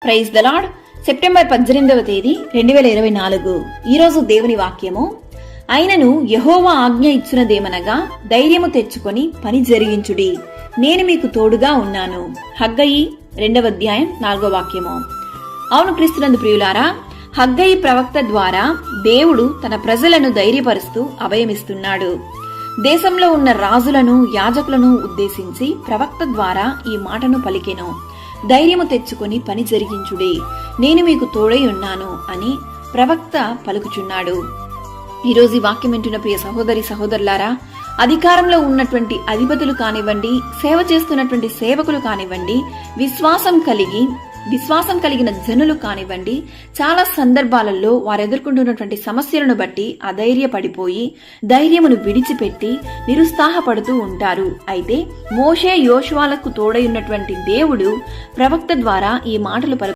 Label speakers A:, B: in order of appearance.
A: Praise the Lord. September 18వ తేదీ 2024. ఈరోజు దేవుని వాక్యము, అయినను యెహోవా ఆజ్ఞ ఇచ్చునదేమనగా ధైర్యము తెచ్చుకొని పని జరిగించుడి, నేను మీకు తోడుగా ఉన్నాను. హగ్గయి 2వ అధ్యాయం 4వ వాక్యము. అవును క్రీస్తునందు ప్రియులారా, హగ్గయి ప్రవక్త ద్వారా దేవుడు తన ప్రజలను ధైర్యపరుస్తూ అభయమిస్తున్నాడు. దేశంలో ఉన్న రాజులను యాజకులను ఉద్దేశించి ప్రవక్త ద్వారా ఈ మాటను పలికెను. ధైర్యము తెచ్చుకొని పని జరిగించుడి, నేను మీకు తోడై ఉన్నాను అని ప్రవక్త పలుకుచున్నాడు. ఈరోజు ఈ వాక్యం వింటున్న ప్రియ సహోదరి సహోదరులారా, అధికారంలో ఉన్నటువంటి అధిపతులు కానివ్వండి, సేవ చేస్తున్నటువంటి సేవకులు కానివ్వండి, విశ్వాసం కలిగిన జనులు కానివ్వండి, చాలా సందర్భాలలో వారు ఎదుర్కొంటున్నటువంటి సమస్యలను బట్టి అధైర్యపడిపోయి ధైర్యమును విడిచిపెట్టి నిరుత్సాహపడుతూ ఉంటారు. అయితే మోషే యోషువాలకు తోడై ఉన్నటువంటి దేవుడు ప్రవక్త ద్వారా ఈ మాటలు